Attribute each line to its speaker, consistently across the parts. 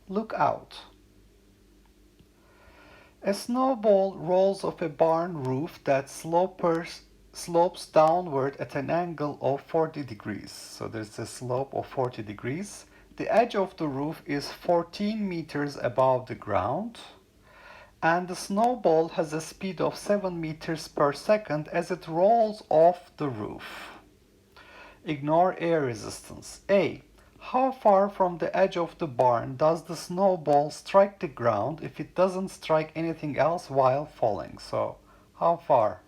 Speaker 1: Look out. A snowball rolls off a barn roof that slopes downward at an angle of 40 degrees. So there's a slope of 40 degrees. The edge of the roof is 14 meters above the ground, and the snowball has a speed of 7 meters per second as it rolls off the roof. Ignore air resistance. A. How far from the edge of the barn does the snowball strike the ground if it doesn't strike anything else while falling? So, how far?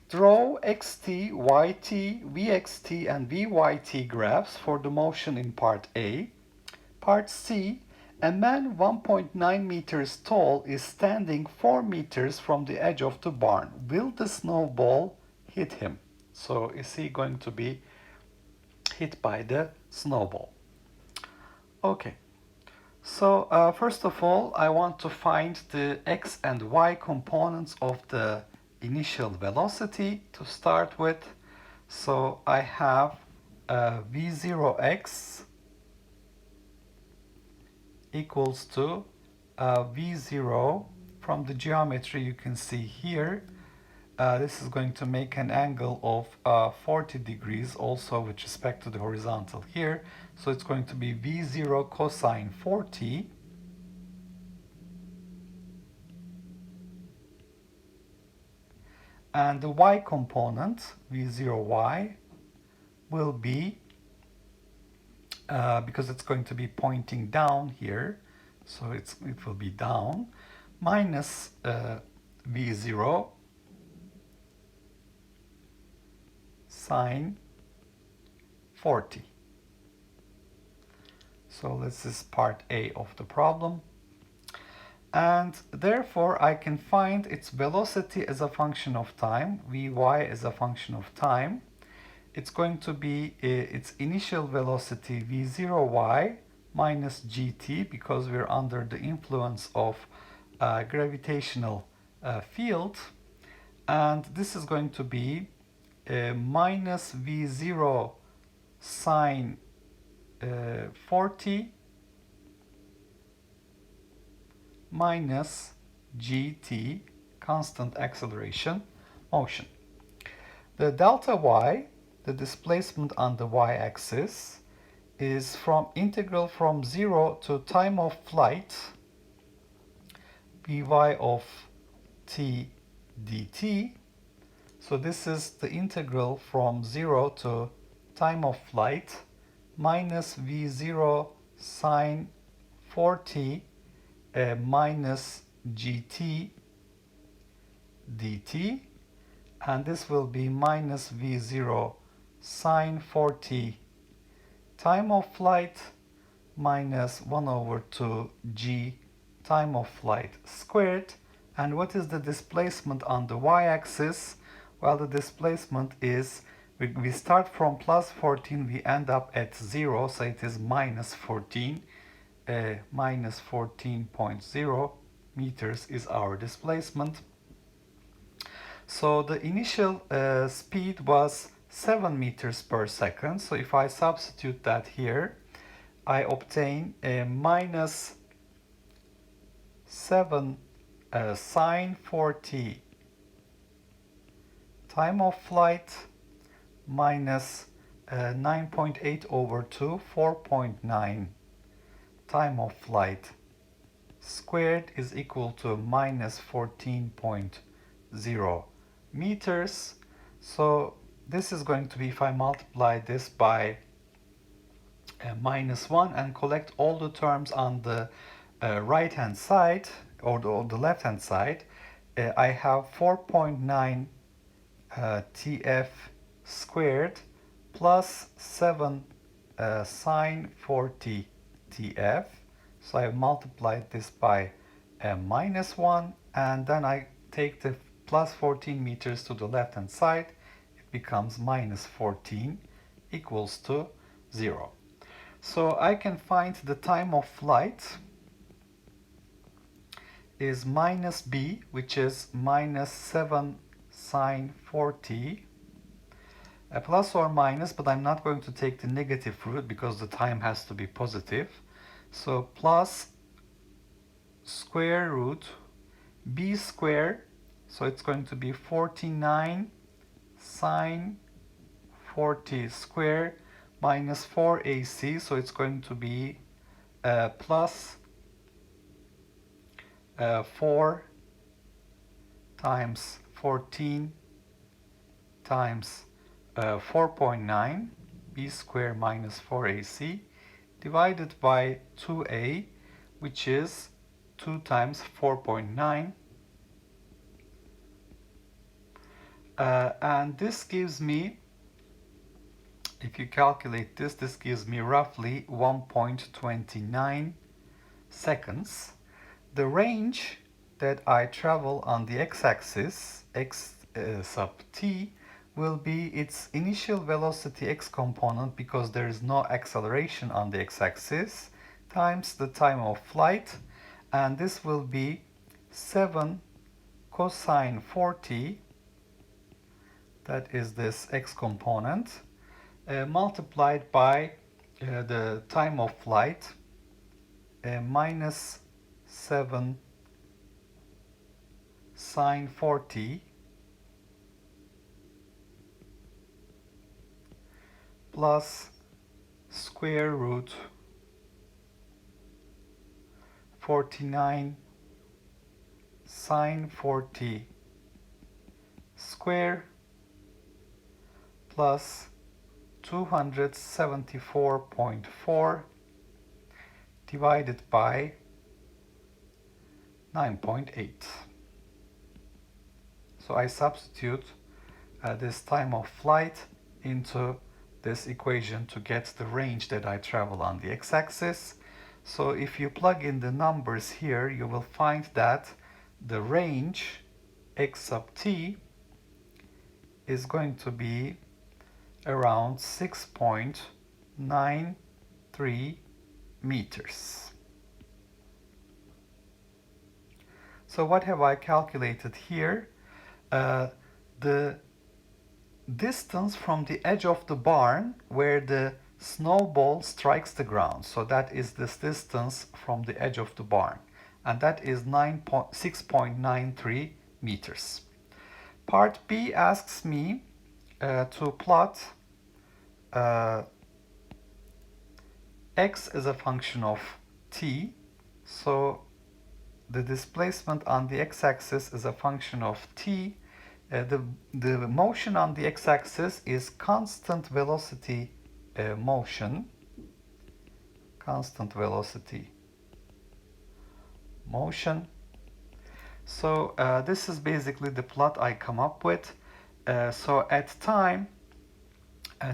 Speaker 1: Draw xt, yt, vxt, and vyt graphs for the motion in part A. Part C. A man 1.9 meters tall is standing 4 meters from the edge of the barn. Will the snowball hit him? So, is he going to be hit by the snowball? Okay, so first of all, I want to find the x and y components of the initial velocity to start with. So I have v0x equals to v0. From the geometry you can see here, this is going to make an angle of 40 degrees also with respect to the horizontal here. So it's going to be v0 cosine 40 and the y component v0y will be, because it's going to be pointing down here, so it will be down, minus v0 sine 40. So this is part A of the problem. And therefore I can find its velocity as a function of time, Vy as a function of time. It's going to be its initial velocity v0y minus gt, because we're under the influence of gravitational field. And this is going to be minus v0 sine 40 minus gt, constant acceleration motion. The delta y, the displacement on the y-axis, is from integral from 0 to time of flight vy of t dt. So this is the integral from 0 to time of flight minus v0 sine 40 minus gt dt, and this will be minus v0 sine 40 time of flight minus 1 over 2 g time of flight squared. And what is the displacement on the y-axis? Well, the displacement is, we start from plus 14, we end up at 0, so it is minus 14. Minus 14.0 meters is our displacement. So the initial speed was 7 meters per second. So if I substitute that here, I obtain a minus 7 sine 40 time of flight minus 9.8 over 2, 4.9 time of flight squared is equal to minus 14.0 meters. So this is going to be, if I multiply this by minus 1 and collect all the terms on the right hand side or the left hand side, I have 4.9 TF squared plus 7 sine 40 TF. So I have multiplied this by minus 1, and then I take the plus 14 meters to the left hand side. It becomes minus 14 equals to 0. So I can find the time of flight is minus b, which is minus 7 sine 40, plus or minus, but I'm not going to take the negative root because the time has to be positive. So plus square root b squared, so it's going to be 49 sine 40 squared minus 4ac, so it's going to be plus 4 times 14 times 4.9 b squared minus 4ac divided by 2a, which is 2 times 4.9. And this gives me, if you calculate this, this gives me roughly 1.29 seconds. The range that I travel on the x-axis, x sub t, will be its initial velocity x component, because there is no acceleration on the x-axis, times the time of flight, and this will be 7 cosine 40, that is this x component, multiplied by the time of flight, minus 7 sine 40 plus square root 49 sine 40 square plus 274.4 divided by 9.8. So I substitute this time of flight into this equation to get the range that I travel on the x-axis. So if you plug in the numbers here, you will find that the range x sub t is going to be around 6.93 meters. So what have I calculated here? The distance from the edge of the barn where the snowball strikes the ground. So that is this distance from the edge of the barn, and that is 6.93 meters. Part B asks me to plot x as a function of t. So the displacement on the x-axis is a function of t. The motion on the x-axis is constant velocity motion. Constant velocity motion. So this is basically the plot I come up with. So at time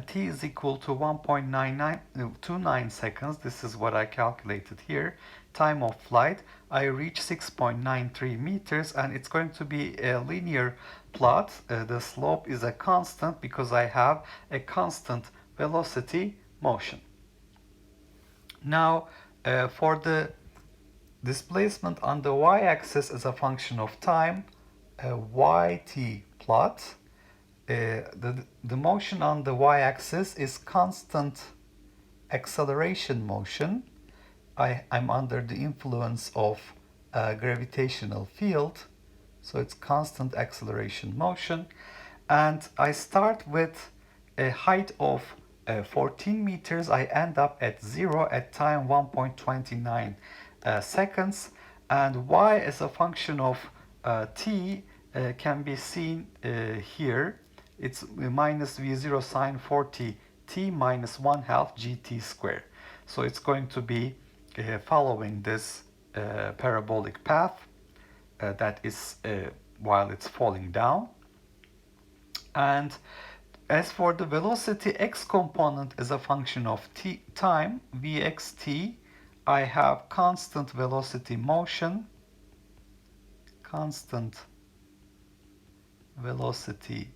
Speaker 1: t is equal to 1.29 seconds. This is what I calculated here. Time of flight, I reach 6.93 meters, and it's going to be a linear plot. The slope is a constant because I have a constant velocity motion. Now for the displacement on the y-axis as a function of time, yt plot, the motion on the y-axis is constant acceleration motion. I'm under the influence of a gravitational field, so it's constant acceleration motion. And I start with a height of 14 meters. I end up at 0 at time 1.29 seconds. And y as a function of t can be seen here. It's minus v0 sine 40 t minus 1/2 gt squared. So it's going to be following this parabolic path that is while it's falling down. And as for the velocity x component as a function of time, vxt, I have constant velocity motion, constant velocity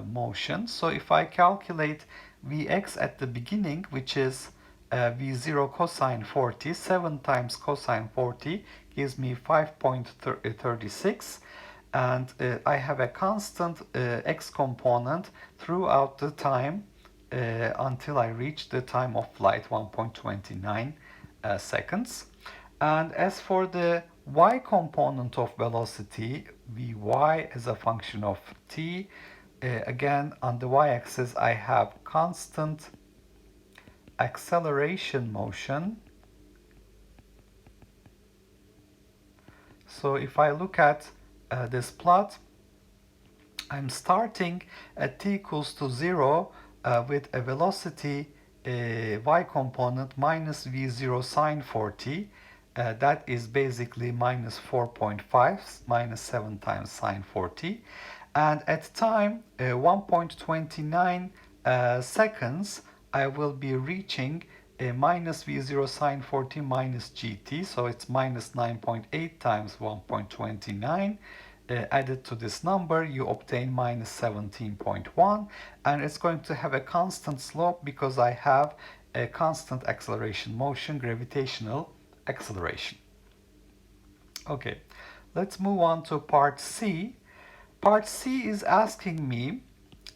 Speaker 1: motion. So if I calculate Vx at the beginning, which is V0 cosine 40, 7 times cosine 40 gives me 5.36, and I have a constant x component throughout the time until I reach the time of flight, 1.29 seconds. And as for the y component of velocity, Vy as a function of t, again on the y-axis I have constant acceleration motion. So if I look at this plot, I'm starting at t equals to 0 with a velocity y component minus v0 sine 4t. That is basically minus 4.5, minus 7 times sine 4t. And at time 1.29 seconds, I will be reaching minus v0 sine 4t minus gt. So it's minus 9.8 times 1.29. Added to this number, you obtain minus 17.1, and it's going to have a constant slope because I have a constant acceleration motion, gravitational acceleration. Okay, let's move on to part C. Part C is asking me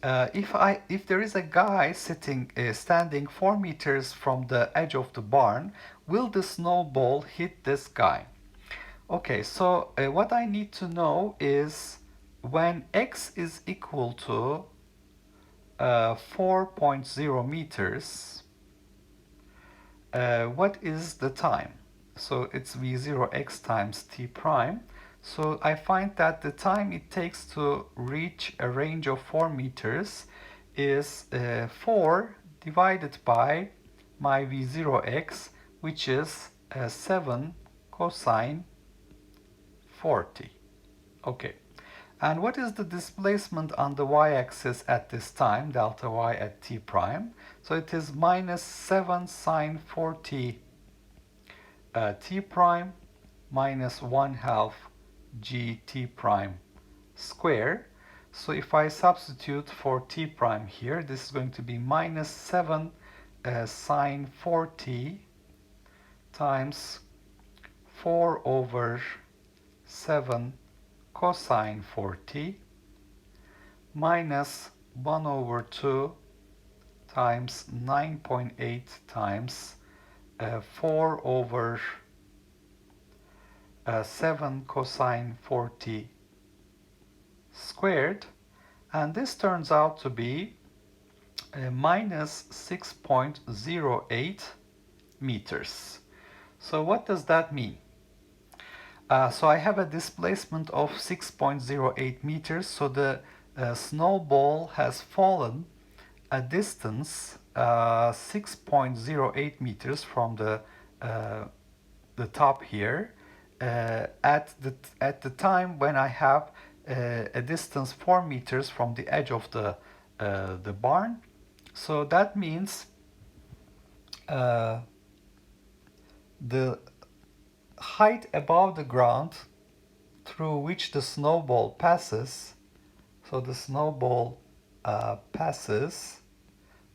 Speaker 1: if there is a guy standing 4 meters from the edge of the barn, will the snowball hit this guy? Okay, so what I need to know is when x is equal to 4.0 meters, what is the time? So it's v0x times t prime. So I find that the time it takes to reach a range of 4 meters is 4 divided by my v0x, which is 7 cosine 40. Okay. And what is the displacement on the y-axis at this time, delta y at t prime? So it is minus 7 sine 40 t prime minus 1/2 g t prime square. So if I substitute for t prime here, this is going to be minus 7 sine 40 times 4 over 7 cosine 40 minus 1 over 2 times 9.8 times 4 over 7 cosine 40 squared, and this turns out to be minus 6.08 meters. So what does that mean? So I have a displacement of 6.08 meters, so the snowball has fallen a distance 6.08 meters from the top here at the time when I have a distance 4 meters from the edge of the barn. So that means the height above the ground through which the snowball passes, so the snowball passes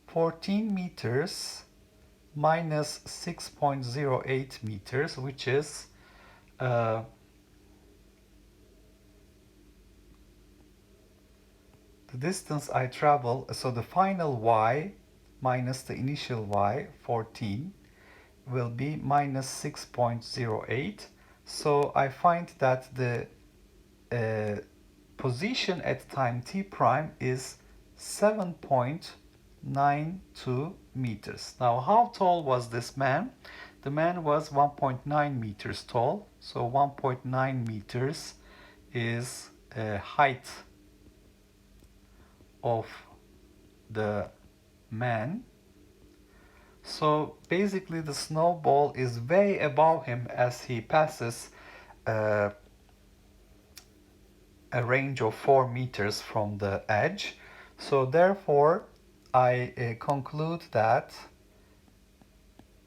Speaker 1: 14 meters minus 6.08 meters, which is the distance I travel, so the final y minus the initial y, 14, will be minus 6.08. So I find that the position at time t prime is 7.92 meters. Now, how tall was this man? The man was 1.9 meters tall. So 1.9 meters is height of the man. So basically the snowball is way above him as he passes a range of 4 meters from the edge. So therefore I conclude that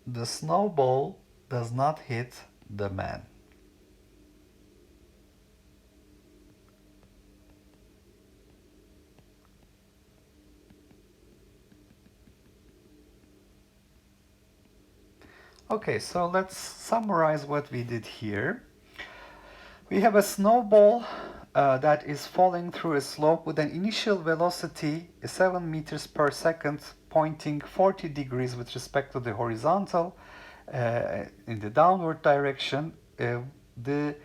Speaker 1: the snowball does not hit the man. Okay, so let's summarize what we did here. We have a snowball that is falling through a slope with an initial velocity 7 meters per second, pointing 40 degrees with respect to the horizontal. in the downward direction. The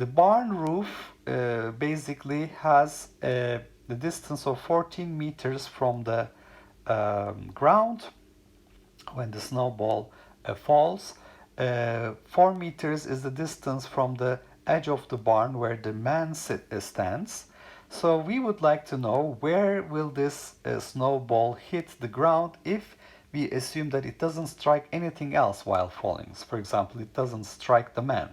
Speaker 1: the barn roof basically has the distance of 14 meters from the ground when the snowball falls. 4 meters is the distance from the edge of the barn where the man stands. So we would like to know where will this snowball hit the ground if we assume that it doesn't strike anything else while falling. So for example, it doesn't strike the man.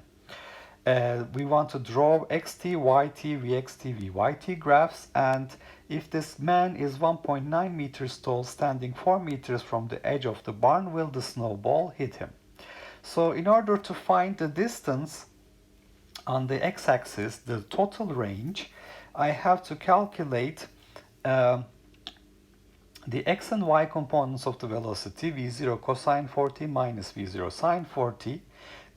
Speaker 1: We want to draw xt, yt, vxt, vyt graphs, and if this man is 1.9 meters tall, standing 4 meters from the edge of the barn, will the snowball hit him? So in order to find the distance on the x-axis, the total range, I have to calculate the x and y components of the velocity, v0 cosine 40 minus v0 sine 40.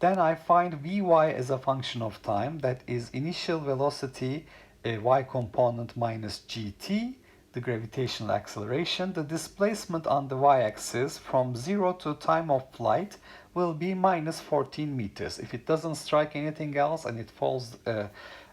Speaker 1: Then I find vy as a function of time, that is initial velocity y component minus gt, the gravitational acceleration. The displacement on the y-axis from 0 to time of flight will be minus 14 meters. If it doesn't strike anything else and it falls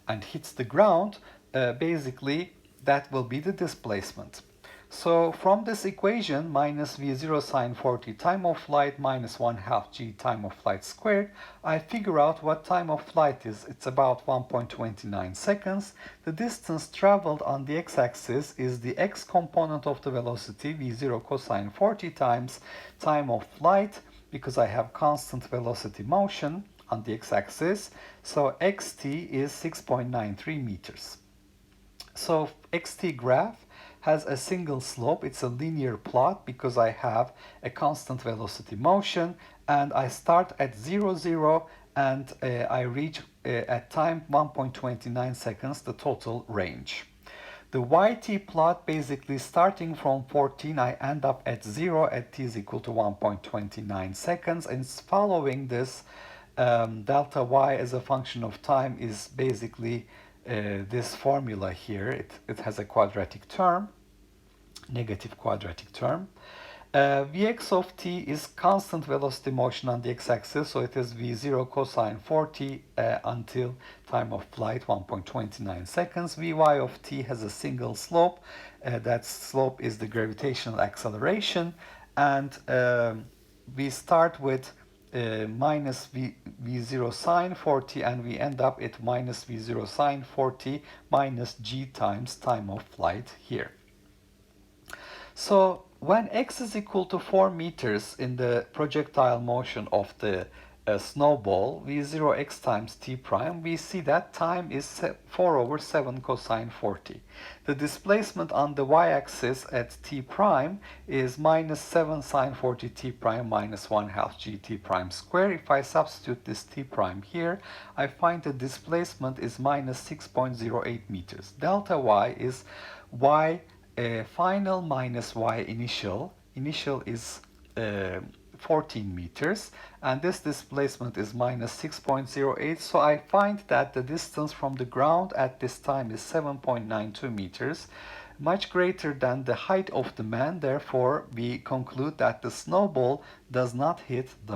Speaker 1: and hits the ground, basically that will be the displacement. So from this equation, minus v0 sine 40 time of flight minus 1/2 g time of flight squared, I figure out what time of flight is. It's about 1.29 seconds. The distance traveled on the x-axis is the x component of the velocity, v0 cosine 40 times time of flight, because I have constant velocity motion on the x-axis. So xt is 6.93 meters. So xt graph has a single slope. It's a linear plot because I have a constant velocity motion, and I start at 0, 0, and I reach at time 1.29 seconds the total range. The yt plot, basically starting from 14, I end up at 0 at t is equal to 1.29 seconds, and it's following this delta y as a function of time is basically this formula here. It has a quadratic term, negative quadratic term. Vx of t is constant velocity motion on the x-axis, so it is v0 cosine 40 until time of flight 1.29 seconds. Vy of t has a single slope. That slope is the gravitational acceleration, and we start with minus v0 sine 40, and we end up at minus v0 sine 40 minus g times time of flight here. So when x is equal to 4 meters in the projectile motion of the snowball, v0 x times t prime, we see that time is 4 over 7 cosine 40. The displacement on the y-axis at t prime is minus 7 sine 40 t prime minus 1/2 g t prime square. If I substitute this t prime here, I find the displacement is minus 6.08 meters. Delta y is y final minus y initial. Initial is 14 meters, and this displacement is minus 6.08. So I find that the distance from the ground at this time is 7.92 meters, much greater than the height of the man. Therefore, we conclude that the snowball does not hit the